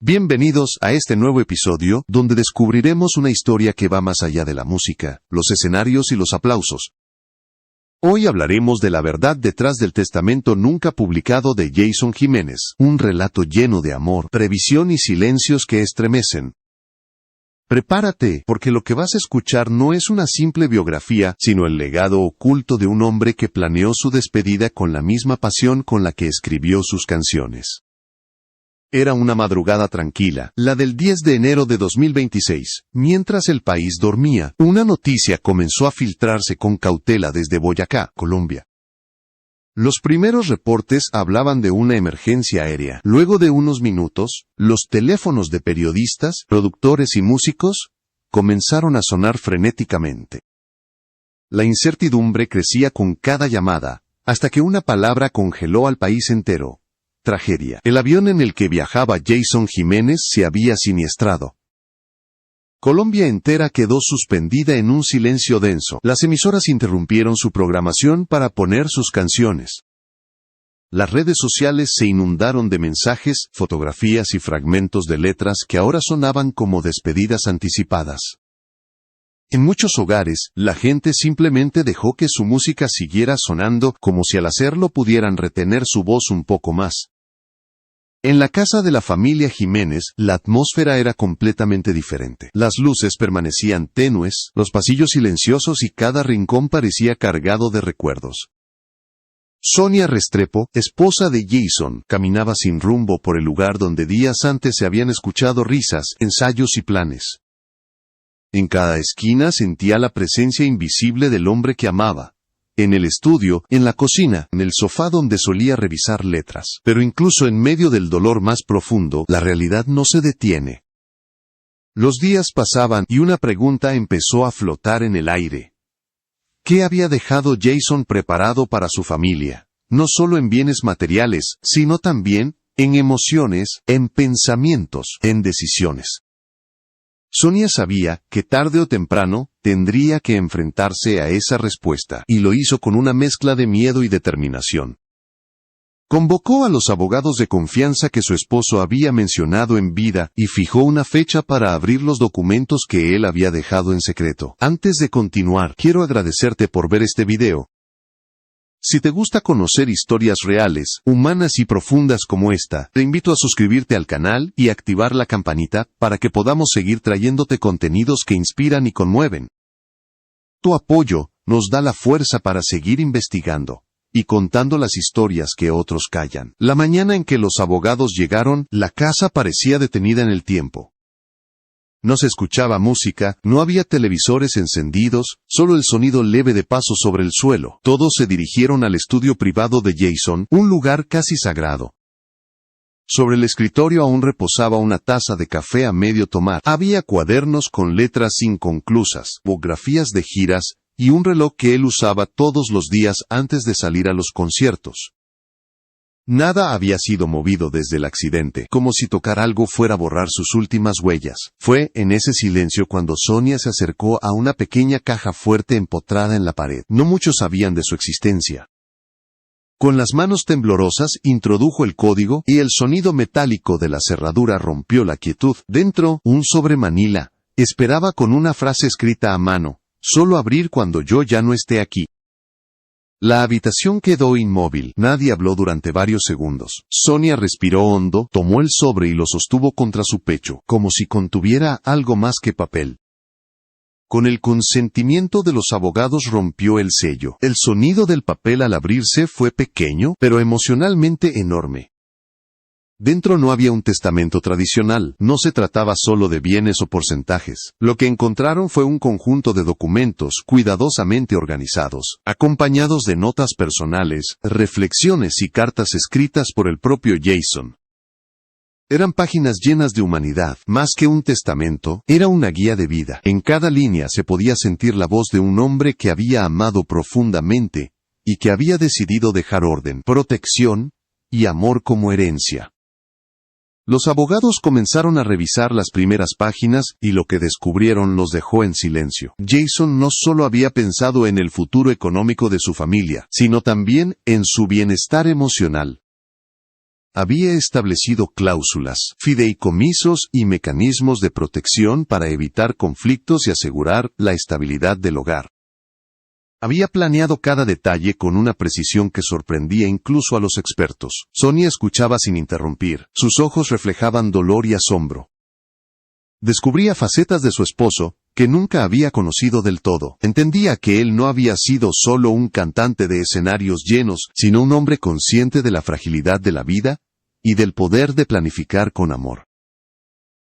Bienvenidos a este nuevo episodio, donde descubriremos una historia que va más allá de la música, los escenarios y los aplausos. Hoy hablaremos de la verdad detrás del testamento nunca publicado de Jason Jiménez, un relato lleno de amor, previsión y silencios que estremecen. Prepárate, porque lo que vas a escuchar no es una simple biografía, sino el legado oculto de un hombre que planeó su despedida con la misma pasión con la que escribió sus canciones. Era una madrugada tranquila, la del 10 de enero de 2026. Mientras el país dormía, una noticia comenzó a filtrarse con cautela desde Boyacá, Colombia. Los primeros reportes hablaban de una emergencia aérea. Luego de unos minutos, los teléfonos de periodistas, productores y músicos comenzaron a sonar frenéticamente. La incertidumbre crecía con cada llamada, hasta que una palabra congeló al país entero. Tragedia. El avión en el que viajaba Jason Jiménez se había siniestrado. Colombia entera quedó suspendida en un silencio denso. Las emisoras interrumpieron su programación para poner sus canciones. Las redes sociales se inundaron de mensajes, fotografías y fragmentos de letras que ahora sonaban como despedidas anticipadas. En muchos hogares, la gente simplemente dejó que su música siguiera sonando, como si al hacerlo pudieran retener su voz un poco más. En la casa de la familia Jiménez, la atmósfera era completamente diferente. Las luces permanecían tenues, los pasillos silenciosos y cada rincón parecía cargado de recuerdos. Sonia Restrepo, esposa de Jason, caminaba sin rumbo por el lugar donde días antes se habían escuchado risas, ensayos y planes. En cada esquina sentía la presencia invisible del hombre que amaba. En el estudio, en la cocina, en el sofá donde solía revisar letras. Pero incluso en medio del dolor más profundo, la realidad no se detiene. Los días pasaban y una pregunta empezó a flotar en el aire. ¿Qué había dejado Jason preparado para su familia? No solo en bienes materiales, sino también en emociones, en pensamientos, en decisiones. Sonia sabía que tarde o temprano tendría que enfrentarse a esa respuesta, y lo hizo con una mezcla de miedo y determinación. Convocó a los abogados de confianza que su esposo había mencionado en vida y fijó una fecha para abrir los documentos que él había dejado en secreto. Antes de continuar, quiero agradecerte por ver este video. Si te gusta conocer historias reales, humanas y profundas como esta, te invito a suscribirte al canal y activar la campanita para que podamos seguir trayéndote contenidos que inspiran y conmueven. Tu apoyo nos da la fuerza para seguir investigando y contando las historias que otros callan. La mañana en que los abogados llegaron, la casa parecía detenida en el tiempo. No se escuchaba música, no había televisores encendidos, solo el sonido leve de pasos sobre el suelo. Todos se dirigieron al estudio privado de Jason, un lugar casi sagrado. Sobre el escritorio aún reposaba una taza de café a medio tomar. Había cuadernos con letras inconclusas, biografías de giras, y un reloj que él usaba todos los días antes de salir a los conciertos. Nada había sido movido desde el accidente, como si tocar algo fuera a borrar sus últimas huellas. Fue en ese silencio cuando Sonia se acercó a una pequeña caja fuerte empotrada en la pared. No muchos sabían de su existencia. Con las manos temblorosas introdujo el código y el sonido metálico de la cerradura rompió la quietud. Dentro, un sobre manila. Esperaba con una frase escrita a mano: solo abrir cuando yo ya no esté aquí. La habitación quedó inmóvil. Nadie habló durante varios segundos. Sonia respiró hondo, tomó el sobre y lo sostuvo contra su pecho, como si contuviera algo más que papel. Con el consentimiento de los abogados rompió el sello. El sonido del papel al abrirse fue pequeño, pero emocionalmente enorme. Dentro no había un testamento tradicional, no se trataba solo de bienes o porcentajes. Lo que encontraron fue un conjunto de documentos cuidadosamente organizados, acompañados de notas personales, reflexiones y cartas escritas por el propio Jason. Eran páginas llenas de humanidad. Más que un testamento, era una guía de vida. En cada línea se podía sentir la voz de un hombre que había amado profundamente y que había decidido dejar orden, protección y amor como herencia. Los abogados comenzaron a revisar las primeras páginas y lo que descubrieron los dejó en silencio. Jason no solo había pensado en el futuro económico de su familia, sino también en su bienestar emocional. había establecido cláusulas, fideicomisos y mecanismos de protección para evitar conflictos y asegurar la estabilidad del hogar. Había planeado cada detalle con una precisión que sorprendía incluso a los expertos. Sonia escuchaba sin interrumpir. Sus ojos reflejaban dolor y asombro. Descubría facetas de su esposo que nunca había conocido del todo. Entendía que él no había sido solo un cantante de escenarios llenos, sino un hombre consciente de la fragilidad de la vida y del poder de planificar con amor.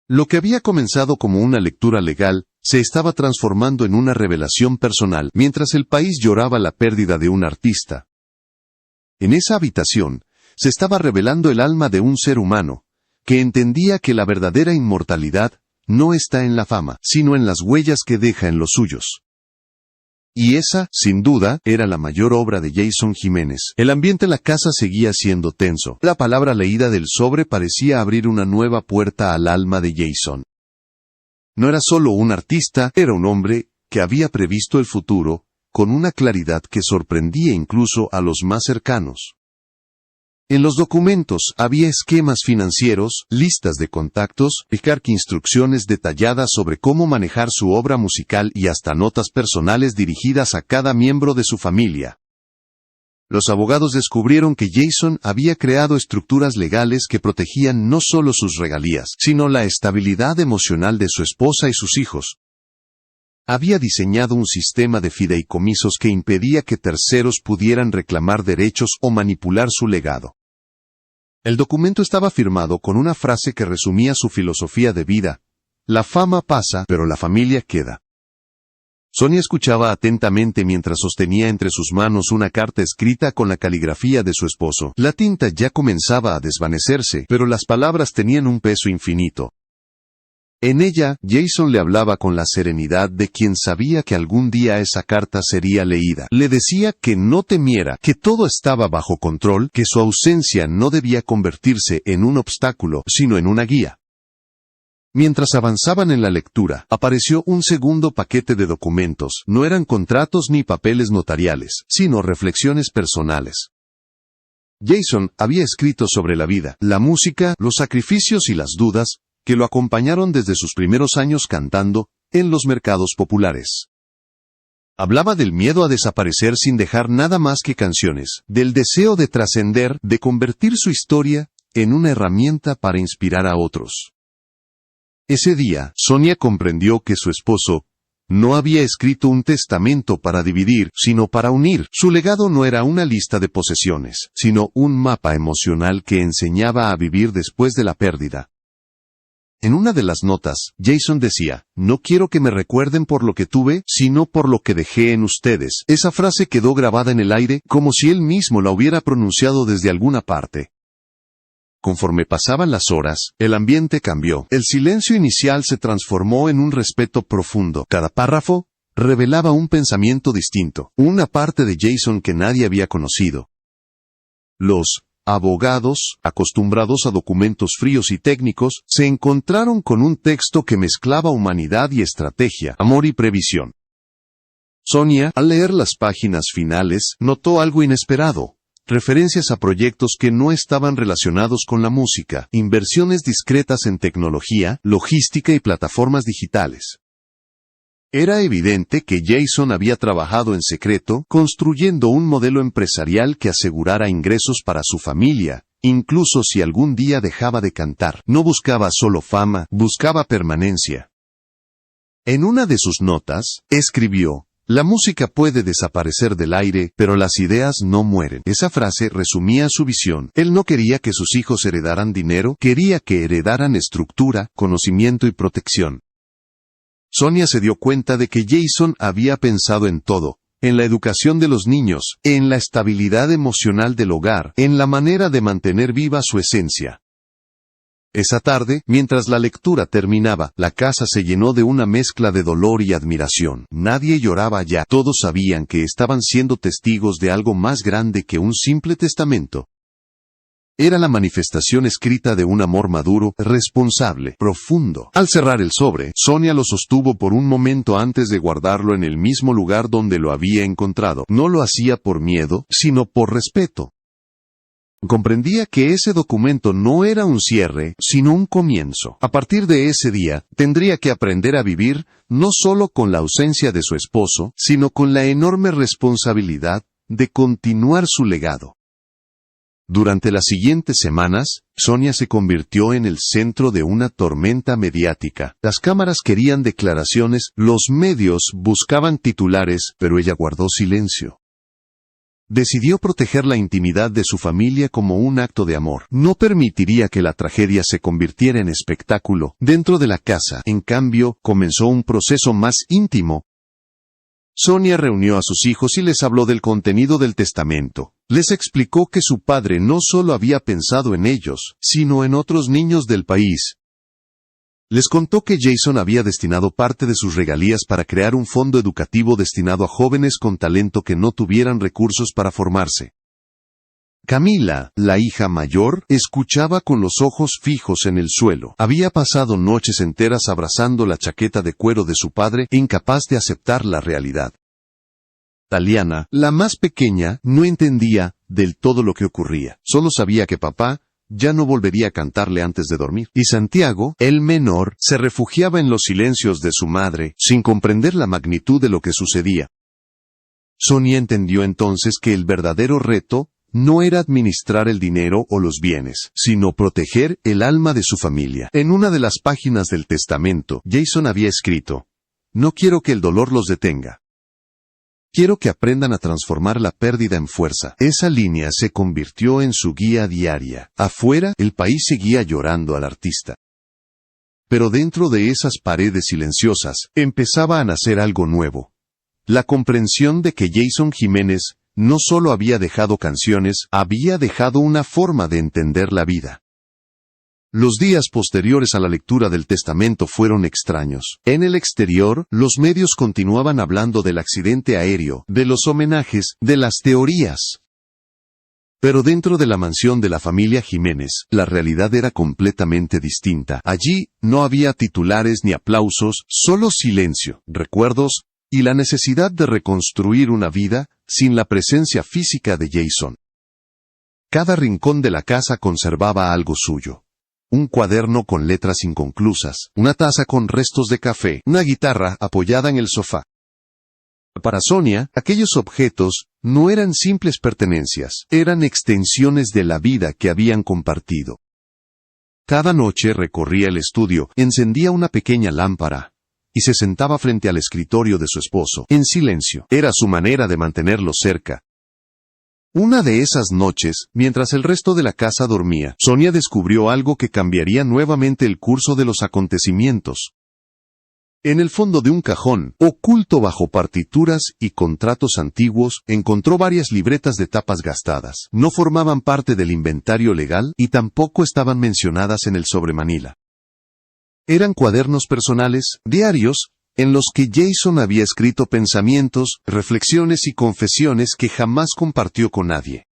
Lo que había comenzado como una lectura legal se estaba transformando en una revelación personal, mientras el país lloraba la pérdida de un artista. En esa habitación se estaba revelando el alma de un ser humano, que entendía que la verdadera inmortalidad no está en la fama, sino en las huellas que deja en los suyos. Y esa, sin duda, era la mayor obra de Jason Jiménez. El ambiente en la casa seguía siendo tenso. La palabra leída del sobre parecía abrir una nueva puerta al alma de Jason. No era solo un artista, era un hombre que había previsto el futuro con una claridad que sorprendía incluso a los más cercanos. En los documentos había esquemas financieros, listas de contactos, instrucciones detalladas sobre cómo manejar su obra musical y hasta notas personales dirigidas a cada miembro de su familia. Los abogados descubrieron que Jason había creado estructuras legales que protegían no solo sus regalías, sino la estabilidad emocional de su esposa y sus hijos. Había diseñado un sistema de fideicomisos que impedía que terceros pudieran reclamar derechos o manipular su legado. El documento estaba firmado con una frase que resumía su filosofía de vida: la fama pasa, pero la familia queda. Sonia escuchaba atentamente mientras sostenía entre sus manos una carta escrita con la caligrafía de su esposo. La tinta ya comenzaba a desvanecerse, pero las palabras tenían un peso infinito. En ella, Jason le hablaba con la serenidad de quien sabía que algún día esa carta sería leída. Le decía que no temiera, que todo estaba bajo control, que su ausencia no debía convertirse en un obstáculo, sino en una guía. Mientras avanzaban en la lectura, apareció un segundo paquete de documentos. No eran contratos ni papeles notariales, sino reflexiones personales. Jason había escrito sobre la vida, la música, los sacrificios y las dudas que lo acompañaron desde sus primeros años cantando en los mercados populares. Hablaba del miedo a desaparecer sin dejar nada más que canciones, del deseo de trascender, de convertir su historia en una herramienta para inspirar a otros. Ese día, Sonia comprendió que su esposo no había escrito un testamento para dividir, sino para unir. Su legado no era una lista de posesiones, sino un mapa emocional que enseñaba a vivir después de la pérdida. En una de las notas, Jason decía: no quiero que me recuerden por lo que tuve, sino por lo que dejé en ustedes. Esa frase quedó grabada en el aire, como si él mismo la hubiera pronunciado desde alguna parte. Conforme pasaban las horas, el ambiente cambió. El silencio inicial se transformó en un respeto profundo. Cada párrafo revelaba un pensamiento distinto, una parte de Jason que nadie había conocido. Los abogados, acostumbrados a documentos fríos y técnicos, se encontraron con un texto que mezclaba humanidad y estrategia, amor y previsión. Sonia, al leer las páginas finales, notó algo inesperado: referencias a proyectos que no estaban relacionados con la música, inversiones discretas en tecnología, logística y plataformas digitales. Era evidente que Jason había trabajado en secreto, construyendo un modelo empresarial que asegurara ingresos para su familia, incluso si algún día dejaba de cantar. No buscaba solo fama, buscaba permanencia. En una de sus notas, escribió: la música puede desaparecer del aire, pero las ideas no mueren. Esa frase resumía su visión. Él no quería que sus hijos heredaran dinero, quería que heredaran estructura, conocimiento y protección. Sonia se dio cuenta de que Jason había pensado en todo: en la educación de los niños, en la estabilidad emocional del hogar, en la manera de mantener viva su esencia. Esa tarde, mientras la lectura terminaba, la casa se llenó de una mezcla de dolor y admiración. Nadie lloraba ya, todos sabían que estaban siendo testigos de algo más grande que un simple testamento. Era la manifestación escrita de un amor maduro, responsable, profundo. Al cerrar el sobre, Sonia lo sostuvo por un momento antes de guardarlo en el mismo lugar donde lo había encontrado. No lo hacía por miedo, sino por respeto. Comprendía que ese documento no era un cierre, sino un comienzo. A partir de ese día, tendría que aprender a vivir, no solo con la ausencia de su esposo, sino con la enorme responsabilidad de continuar su legado. Durante las siguientes semanas, Sonia se convirtió en el centro de una tormenta mediática. Las cámaras querían declaraciones, los medios buscaban titulares, pero ella guardó silencio. Decidió proteger la intimidad de su familia como un acto de amor. No permitiría que la tragedia se convirtiera en espectáculo. Dentro de la casa, en cambio, comenzó un proceso más íntimo. Sonia reunió a sus hijos y les habló del contenido del testamento. Les explicó que su padre no solo había pensado en ellos, sino en otros niños del país. Les contó que Jason había destinado parte de sus regalías para crear un fondo educativo destinado a jóvenes con talento que no tuvieran recursos para formarse. Camila, la hija mayor, escuchaba con los ojos fijos en el suelo. Había pasado noches enteras abrazando la chaqueta de cuero de su padre, incapaz de aceptar la realidad. Taliana, la más pequeña, no entendía del todo lo que ocurría. Solo sabía que papá ya no volvería a cantarle antes de dormir. Y Santiago, el menor, se refugiaba en los silencios de su madre, sin comprender la magnitud de lo que sucedía. Sonia entendió entonces que el verdadero reto no era administrar el dinero o los bienes, sino proteger el alma de su familia. En una de las páginas del testamento, Jason había escrito: "No quiero que el dolor los detenga. Quiero que aprendan a transformar la pérdida en fuerza". Esa línea se convirtió en su guía diaria. Afuera, el país seguía llorando al artista. Pero dentro de esas paredes silenciosas, empezaba a nacer algo nuevo. La comprensión de que Jason Jiménez no solo había dejado canciones, había dejado una forma de entender la vida. Los días posteriores a la lectura del testamento fueron extraños. En el exterior, los medios continuaban hablando del accidente aéreo, de los homenajes, de las teorías. Pero dentro de la mansión de la familia Jiménez, la realidad era completamente distinta. Allí, no había titulares ni aplausos, solo silencio, recuerdos, y la necesidad de reconstruir una vida, sin la presencia física de Jason. Cada rincón de la casa conservaba algo suyo. Un cuaderno con letras inconclusas, una taza con restos de café, una guitarra apoyada en el sofá. Para Sonia, aquellos objetos no eran simples pertenencias, eran extensiones de la vida que habían compartido. Cada noche recorría el estudio, encendía una pequeña lámpara y se sentaba frente al escritorio de su esposo, en silencio. Era su manera de mantenerlo cerca. Una de esas noches, mientras el resto de la casa dormía, Sonia descubrió algo que cambiaría nuevamente el curso de los acontecimientos. En el fondo de un cajón, oculto bajo partituras y contratos antiguos, encontró varias libretas de tapas gastadas. No formaban parte del inventario legal y tampoco estaban mencionadas en el sobremanila. Eran cuadernos personales, diarios, en los que Jason había escrito pensamientos, reflexiones y confesiones que jamás compartió con nadie.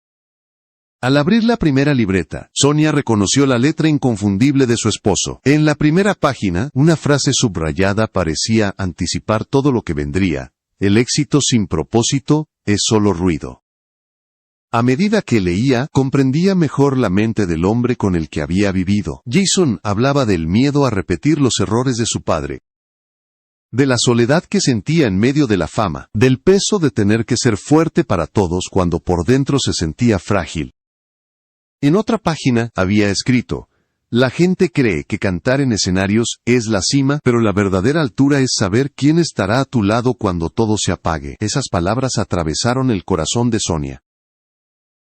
Al abrir la primera libreta, Sonia reconoció la letra inconfundible de su esposo. En la primera página, una frase subrayada parecía anticipar todo lo que vendría: "El éxito sin propósito es solo ruido". A medida que leía, comprendía mejor la mente del hombre con el que había vivido. Jason hablaba del miedo a repetir los errores de su padre, de la soledad que sentía en medio de la fama, del peso de tener que ser fuerte para todos cuando por dentro se sentía frágil. En otra página había escrito: "La gente cree que cantar en escenarios es la cima, pero la verdadera altura es saber quién estará a tu lado cuando todo se apague". Esas palabras atravesaron el corazón de Sonia.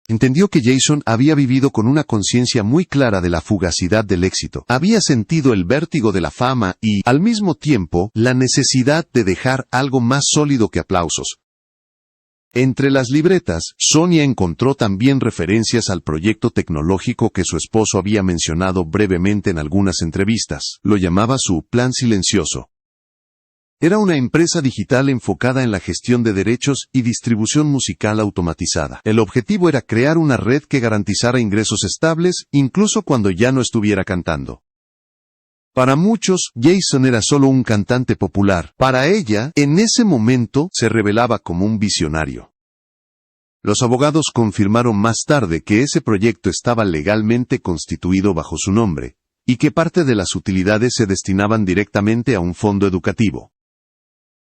Entendió que Jason había vivido con una conciencia muy clara de la fugacidad del éxito. Había sentido el vértigo de la fama y, al mismo tiempo, la necesidad de dejar algo más sólido que aplausos. Entre las libretas, Sonia encontró también referencias al proyecto tecnológico que su esposo había mencionado brevemente en algunas entrevistas. Lo llamaba su plan silencioso. Era una empresa digital enfocada en la gestión de derechos y distribución musical automatizada. El objetivo era crear una red que garantizara ingresos estables, incluso cuando ya no estuviera cantando. Para muchos, Jason era solo un cantante popular. Para ella, en ese momento, se revelaba como un visionario. Los abogados confirmaron más tarde que ese proyecto estaba legalmente constituido bajo su nombre, y que parte de las utilidades se destinaban directamente a un fondo educativo.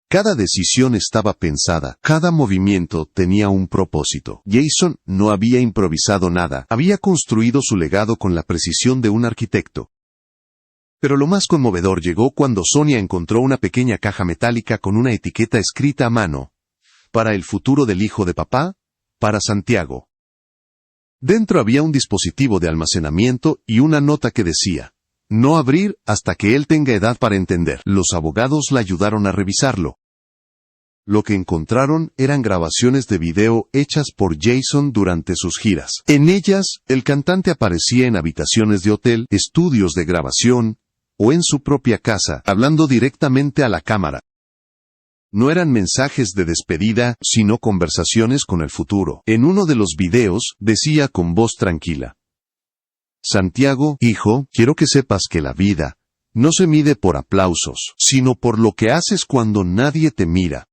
Cada decisión estaba pensada, cada movimiento tenía un propósito. Jason no había improvisado nada, había construido su legado con la precisión de un arquitecto. Pero lo más conmovedor llegó cuando Sonia encontró una pequeña caja metálica con una etiqueta escrita a mano. Para el futuro del hijo de papá, para Santiago. Dentro había un dispositivo de almacenamiento y una nota que decía: no abrir hasta que él tenga edad para entender. Los abogados la ayudaron a revisarlo. Lo que encontraron eran grabaciones de video hechas por Jason durante sus giras. En ellas, el cantante aparecía en habitaciones de hotel, estudios de grabación, o en su propia casa, hablando directamente a la cámara. No eran mensajes de despedida, sino conversaciones con el futuro. En uno de los videos, decía con voz tranquila: Santiago, hijo, quiero que sepas que la vida no se mide por aplausos, sino por lo que haces cuando nadie te mira.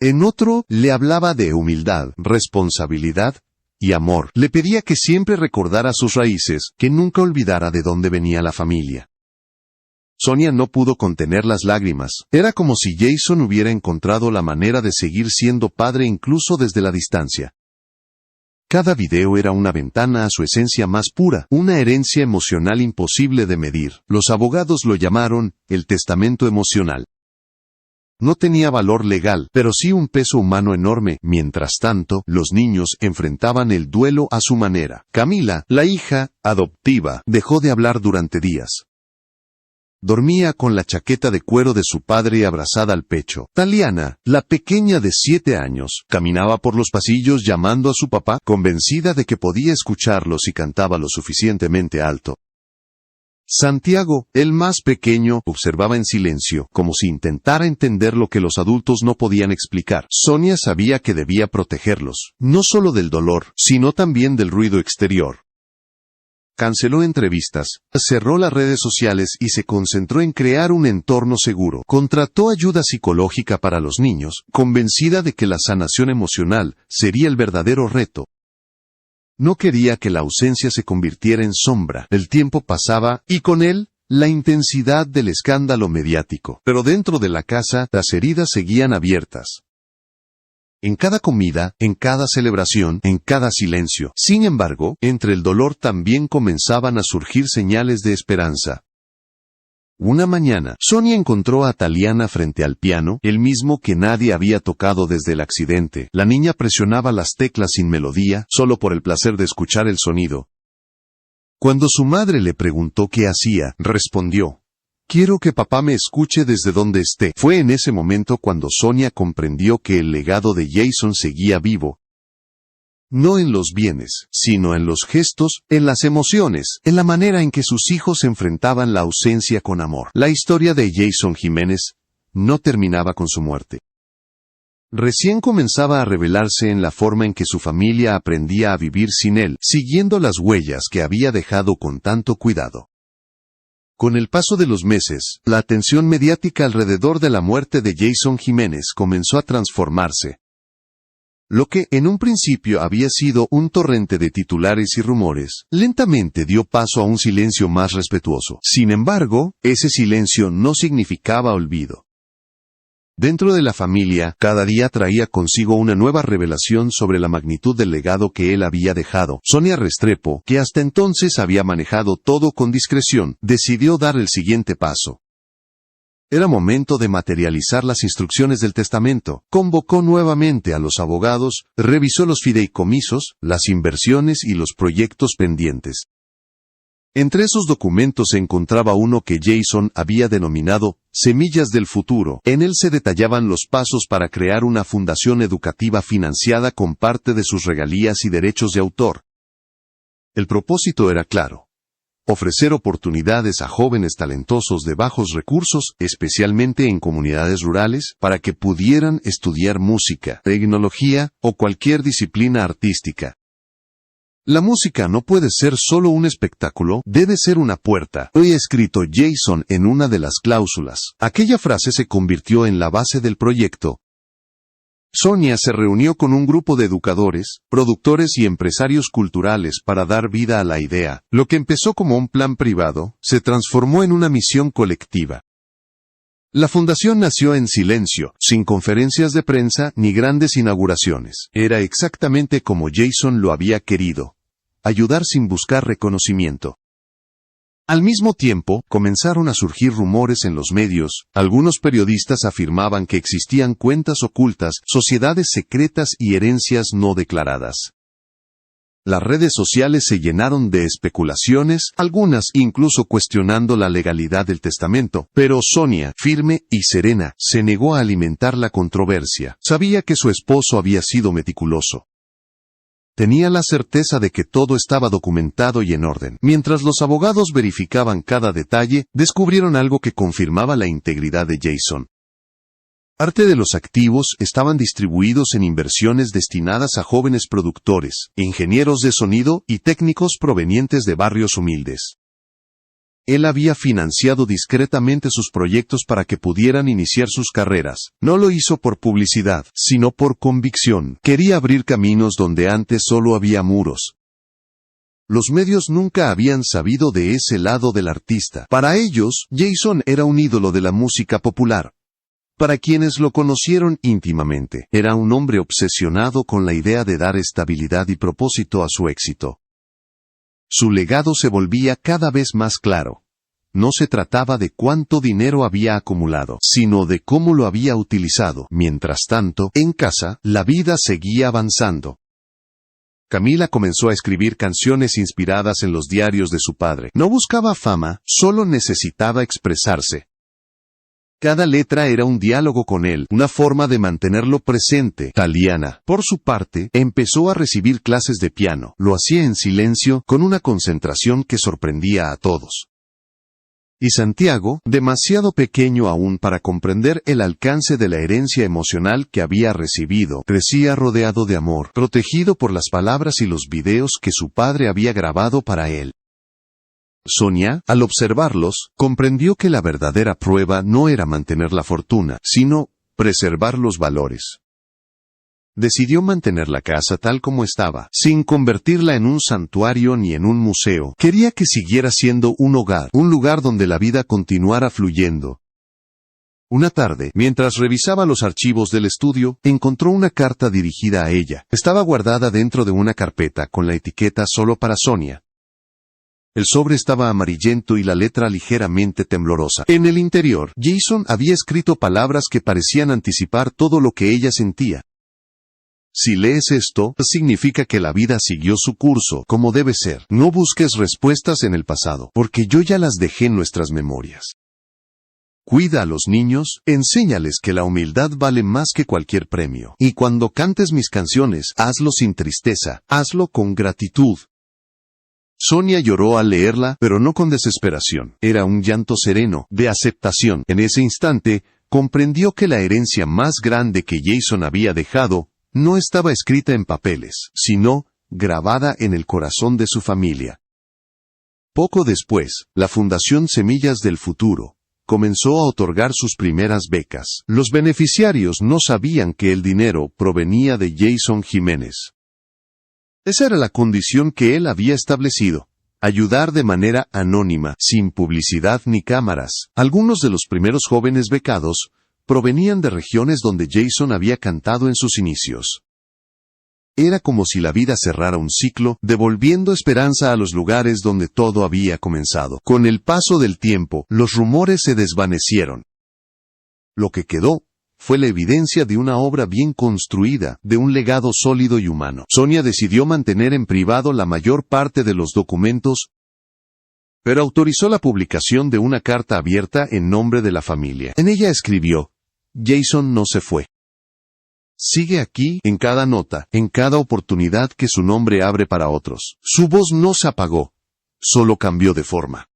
En otro, le hablaba de humildad, responsabilidad y amor. Le pedía que siempre recordara sus raíces, que nunca olvidara de dónde venía la familia. Sonia no pudo contener las lágrimas. Era como si Jason hubiera encontrado la manera de seguir siendo padre incluso desde la distancia. Cada video era una ventana a su esencia más pura, una herencia emocional imposible de medir. Los abogados lo llamaron el testamento emocional. No tenía valor legal, pero sí un peso humano enorme. Mientras tanto, los niños enfrentaban el duelo a su manera. Camila, la hija adoptiva, dejó de hablar durante días. Dormía con la chaqueta de cuero de su padre abrazada al pecho. Taliana, la pequeña de 7 años, caminaba por los pasillos llamando a su papá, convencida de que podía escucharlo si cantaba lo suficientemente alto. Santiago, el más pequeño, observaba en silencio, como si intentara entender lo que los adultos no podían explicar. Sonia sabía que debía protegerlos, no solo del dolor, sino también del ruido exterior. Canceló entrevistas, cerró las redes sociales y se concentró en crear un entorno seguro. Contrató ayuda psicológica para los niños, convencida de que la sanación emocional sería el verdadero reto. No quería que la ausencia se convirtiera en sombra. El tiempo pasaba, y con él, la intensidad del escándalo mediático. Pero dentro de la casa, las heridas seguían abiertas. En cada comida, en cada celebración, en cada silencio. Sin embargo, entre el dolor también comenzaban a surgir señales de esperanza. Una mañana, Sonia encontró a Taliana frente al piano, el mismo que nadie había tocado desde el accidente. La niña presionaba las teclas sin melodía, solo por el placer de escuchar el sonido. Cuando su madre le preguntó qué hacía, respondió: quiero que papá me escuche desde donde esté. Fue en ese momento cuando Sonia comprendió que el legado de Jason seguía vivo. No en los bienes, sino en los gestos, en las emociones, en la manera en que sus hijos enfrentaban la ausencia con amor. La historia de Jason Jiménez no terminaba con su muerte. Recién comenzaba a revelarse en la forma en que su familia aprendía a vivir sin él, siguiendo las huellas que había dejado con tanto cuidado. Con el paso de los meses, la atención mediática alrededor de la muerte de Jason Jiménez comenzó a transformarse. Lo que, en un principio había sido un torrente de titulares y rumores, lentamente dio paso a un silencio más respetuoso. Sin embargo, ese silencio no significaba olvido. Dentro de la familia, cada día traía consigo una nueva revelación sobre la magnitud del legado que él había dejado. Sonia Restrepo, que hasta entonces había manejado todo con discreción, decidió dar el siguiente paso. Era momento de materializar las instrucciones del testamento. Convocó nuevamente a los abogados, revisó los fideicomisos, las inversiones y los proyectos pendientes. Entre esos documentos se encontraba uno que Jason había denominado Semillas del Futuro. En él se detallaban los pasos para crear una fundación educativa financiada con parte de sus regalías y derechos de autor. El propósito era claro: ofrecer oportunidades a jóvenes talentosos de bajos recursos, especialmente en comunidades rurales, para que pudieran estudiar música, tecnología o cualquier disciplina artística. La música no puede ser solo un espectáculo, debe ser una puerta. Había escrito Jason en una de las cláusulas. Aquella frase se convirtió en la base del proyecto. Sonia se reunió con un grupo de educadores, productores y empresarios culturales para dar vida a la idea. Lo que empezó como un plan privado, se transformó en una misión colectiva. La fundación nació en silencio, sin conferencias de prensa ni grandes inauguraciones. Era exactamente como Jason lo había querido: ayudar sin buscar reconocimiento. Al mismo tiempo, comenzaron a surgir rumores en los medios. Algunos periodistas afirmaban que existían cuentas ocultas, sociedades secretas y herencias no declaradas. Las redes sociales se llenaron de especulaciones, algunas incluso cuestionando la legalidad del testamento, pero Sonia, firme y serena, se negó a alimentar la controversia. Sabía que su esposo había sido meticuloso. Tenía la certeza de que todo estaba documentado y en orden. Mientras los abogados verificaban cada detalle, descubrieron algo que confirmaba la integridad de Jason. Parte de los activos estaban distribuidos en inversiones destinadas a jóvenes productores, ingenieros de sonido y técnicos provenientes de barrios humildes. Él había financiado discretamente sus proyectos para que pudieran iniciar sus carreras. No lo hizo por publicidad, sino por convicción. Quería abrir caminos donde antes solo había muros. Los medios nunca habían sabido de ese lado del artista. Para ellos, Jason era un ídolo de la música popular. Para quienes lo conocieron íntimamente, era un hombre obsesionado con la idea de dar estabilidad y propósito a su éxito. Su legado se volvía cada vez más claro. No se trataba de cuánto dinero había acumulado, sino de cómo lo había utilizado. Mientras tanto, en casa, la vida seguía avanzando. Camila comenzó a escribir canciones inspiradas en los diarios de su padre. No buscaba fama, solo necesitaba expresarse. Cada letra era un diálogo con él, una forma de mantenerlo presente. Taliana, por su parte, empezó a recibir clases de piano. Lo hacía en silencio, con una concentración que sorprendía a todos. Y Santiago, demasiado pequeño aún para comprender el alcance de la herencia emocional que había recibido, crecía rodeado de amor, protegido por las palabras y los videos que su padre había grabado para él. Sonia, al observarlos, comprendió que la verdadera prueba no era mantener la fortuna, sino preservar los valores. Decidió mantener la casa tal como estaba, sin convertirla en un santuario ni en un museo. Quería que siguiera siendo un hogar, un lugar donde la vida continuara fluyendo. Una tarde, mientras revisaba los archivos del estudio, encontró una carta dirigida a ella. Estaba guardada dentro de una carpeta con la etiqueta solo para Sonia. El sobre estaba amarillento y la letra ligeramente temblorosa. En el interior, Jason había escrito palabras que parecían anticipar todo lo que ella sentía. Si lees esto, significa que la vida siguió su curso, como debe ser. No busques respuestas en el pasado, porque yo ya las dejé en nuestras memorias. Cuida a los niños, enséñales que la humildad vale más que cualquier premio. Y cuando cantes mis canciones, hazlo sin tristeza, hazlo con gratitud. Sonia lloró al leerla, pero no con desesperación. Era un llanto sereno, de aceptación. En ese instante, comprendió que la herencia más grande que Jason había dejado no estaba escrita en papeles, sino grabada en el corazón de su familia. Poco después, la Fundación Semillas del Futuro comenzó a otorgar sus primeras becas. Los beneficiarios no sabían que el dinero provenía de Jason Jiménez. Esa era la condición que él había establecido: ayudar de manera anónima, sin publicidad ni cámaras. Algunos de los primeros jóvenes becados provenían de regiones donde Jason había cantado en sus inicios. Era como si la vida cerrara un ciclo, devolviendo esperanza a los lugares donde todo había comenzado. Con el paso del tiempo, los rumores se desvanecieron. Lo que quedó fue la evidencia de una obra bien construida, de un legado sólido y humano. Sonia decidió mantener en privado la mayor parte de los documentos, pero autorizó la publicación de una carta abierta en nombre de la familia. En ella escribió: Jason no se fue. Sigue aquí, en cada nota, en cada oportunidad que su nombre abre para otros. Su voz no se apagó, solo cambió de forma.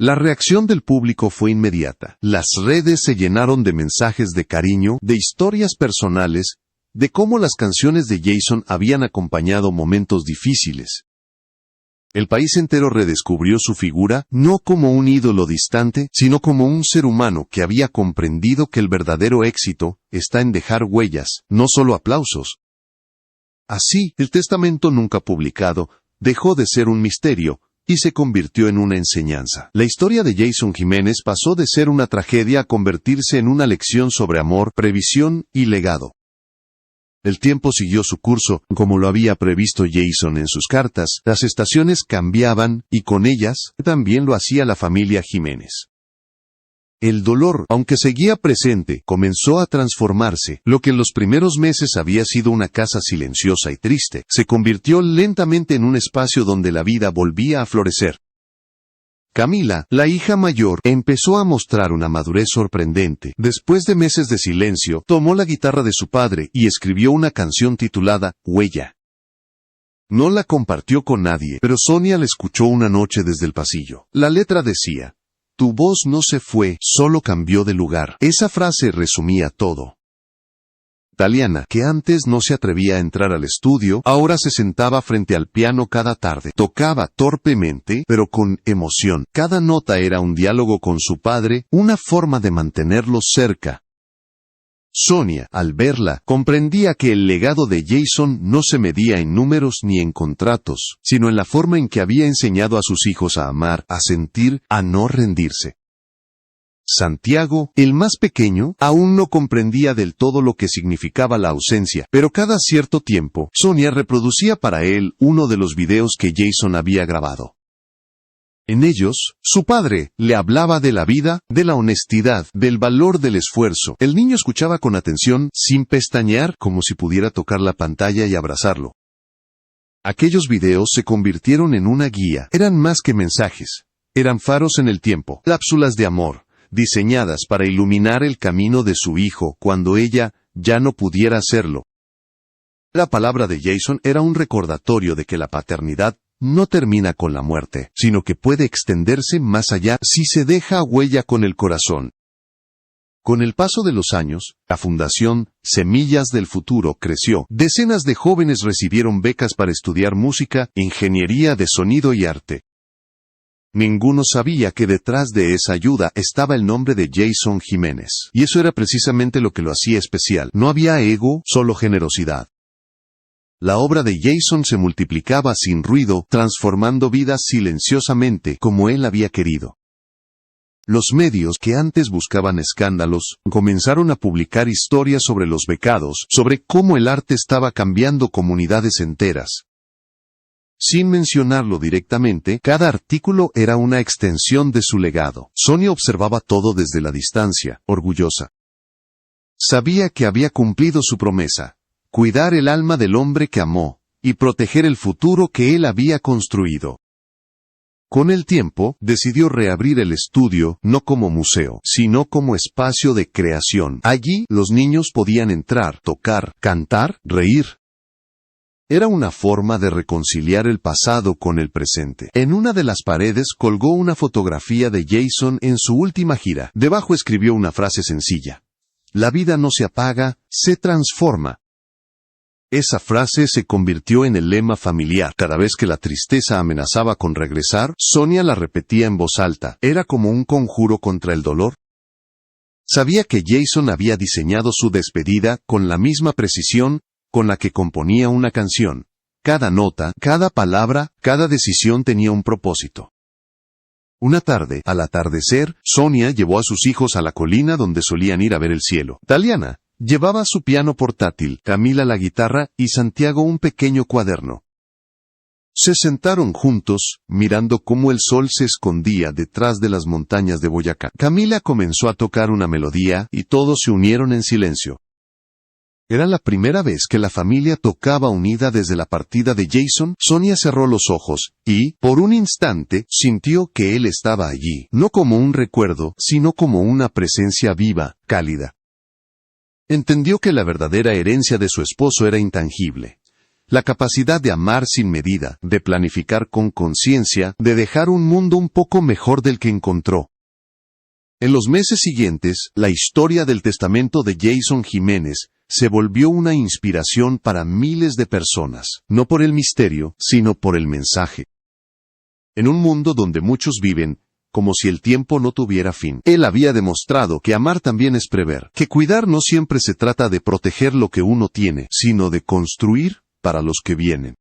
La reacción del público fue inmediata. Las redes se llenaron de mensajes de cariño, de historias personales, de cómo las canciones de Jason habían acompañado momentos difíciles. El país entero redescubrió su figura, no como un ídolo distante, sino como un ser humano que había comprendido que el verdadero éxito está en dejar huellas, no solo aplausos. Así, el testamento nunca publicado dejó de ser un misterio y se convirtió en una enseñanza. La historia de Jason Jiménez pasó de ser una tragedia a convertirse en una lección sobre amor, previsión y legado. El tiempo siguió su curso, como lo había previsto Jason en sus cartas. Las estaciones cambiaban, y con ellas, también lo hacía la familia Jiménez. El dolor, aunque seguía presente, comenzó a transformarse. Lo que en los primeros meses había sido una casa silenciosa y triste, se convirtió lentamente en un espacio donde la vida volvía a florecer. Camila, la hija mayor, empezó a mostrar una madurez sorprendente. Después de meses de silencio, tomó la guitarra de su padre y escribió una canción titulada Huella. No la compartió con nadie, pero Sonia la escuchó una noche desde el pasillo. La letra decía: "Tu voz no se fue, solo cambió de lugar". Esa frase resumía todo. Taliana, que antes no se atrevía a entrar al estudio, ahora se sentaba frente al piano cada tarde. Tocaba torpemente, pero con emoción. Cada nota era un diálogo con su padre, una forma de mantenerlo cerca. Sonia, al verla, comprendía que el legado de Jason no se medía en números ni en contratos, sino en la forma en que había enseñado a sus hijos a amar, a sentir, a no rendirse. Santiago, el más pequeño, aún no comprendía del todo lo que significaba la ausencia, pero cada cierto tiempo, Sonia reproducía para él uno de los videos que Jason había grabado. En ellos, su padre le hablaba de la vida, de la honestidad, del valor del esfuerzo. El niño escuchaba con atención, sin pestañear, como si pudiera tocar la pantalla y abrazarlo. Aquellos videos se convirtieron en una guía. Eran más que mensajes. Eran faros en el tiempo, cápsulas de amor, diseñadas para iluminar el camino de su hijo cuando ella ya no pudiera hacerlo. La palabra de Jason era un recordatorio de que la paternidad no termina con la muerte, sino que puede extenderse más allá si se deja huella con el corazón. Con el paso de los años, la Fundación Semillas del Futuro creció. Decenas de jóvenes recibieron becas para estudiar música, ingeniería de sonido y arte. Ninguno sabía que detrás de esa ayuda estaba el nombre de Jason Jiménez. Y eso era precisamente lo que lo hacía especial. No había ego, solo generosidad. La obra de Jason se multiplicaba sin ruido, transformando vidas silenciosamente, como él había querido. Los medios que antes buscaban escándalos, comenzaron a publicar historias sobre los becados, sobre cómo el arte estaba cambiando comunidades enteras. Sin mencionarlo directamente, cada artículo era una extensión de su legado. Sonia observaba todo desde la distancia, orgullosa. Sabía que había cumplido su promesa: cuidar el alma del hombre que amó, y proteger el futuro que él había construido. Con el tiempo, decidió reabrir el estudio, no como museo, sino como espacio de creación. Allí, los niños podían entrar, tocar, cantar, reír. Era una forma de reconciliar el pasado con el presente. En una de las paredes colgó una fotografía de Jason en su última gira. Debajo escribió una frase sencilla: "La vida no se apaga, se transforma". Esa frase se convirtió en el lema familiar. Cada vez que la tristeza amenazaba con regresar, Sonia la repetía en voz alta. Era como un conjuro contra el dolor. Sabía que Jason había diseñado su despedida con la misma precisión con la que componía una canción. Cada nota, cada palabra, cada decisión tenía un propósito. Una tarde, al atardecer, Sonia llevó a sus hijos a la colina donde solían ir a ver el cielo. Taliana llevaba su piano portátil, Camila la guitarra y Santiago un pequeño cuaderno. Se sentaron juntos, mirando cómo el sol se escondía detrás de las montañas de Boyacá. Camila comenzó a tocar una melodía y todos se unieron en silencio. Era la primera vez que la familia tocaba unida desde la partida de Jason. Sonia cerró los ojos y, por un instante, sintió que él estaba allí, no como un recuerdo, sino como una presencia viva, cálida. Entendió que la verdadera herencia de su esposo era intangible. La capacidad de amar sin medida, de planificar con conciencia, de dejar un mundo un poco mejor del que encontró. En los meses siguientes, la historia del testamento de Jason Jiménez se volvió una inspiración para miles de personas, no por el misterio, sino por el mensaje. En un mundo donde muchos viven como si el tiempo no tuviera fin, él había demostrado que amar también es prever, que cuidar no siempre se trata de proteger lo que uno tiene, sino de construir para los que vienen.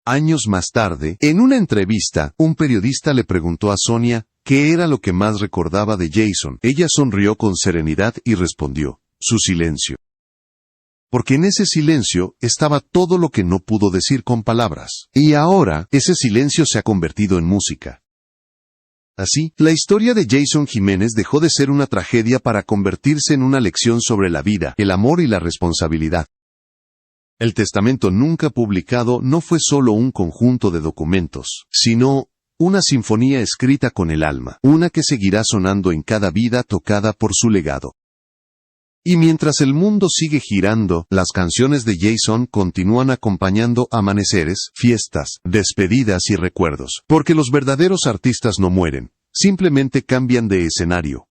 Años más tarde, en una entrevista, un periodista le preguntó a Sonia qué era lo que más recordaba de Jason. Ella sonrió con serenidad y respondió: su silencio. Porque en ese silencio estaba todo lo que no pudo decir con palabras. Y ahora, ese silencio se ha convertido en música. Así, la historia de Jason Jiménez dejó de ser una tragedia para convertirse en una lección sobre la vida, el amor y la responsabilidad. El testamento nunca publicado no fue solo un conjunto de documentos, sino una sinfonía escrita con el alma, una que seguirá sonando en cada vida tocada por su legado. Y mientras el mundo sigue girando, las canciones de Jason continúan acompañando amaneceres, fiestas, despedidas y recuerdos, porque los verdaderos artistas no mueren, simplemente cambian de escenario.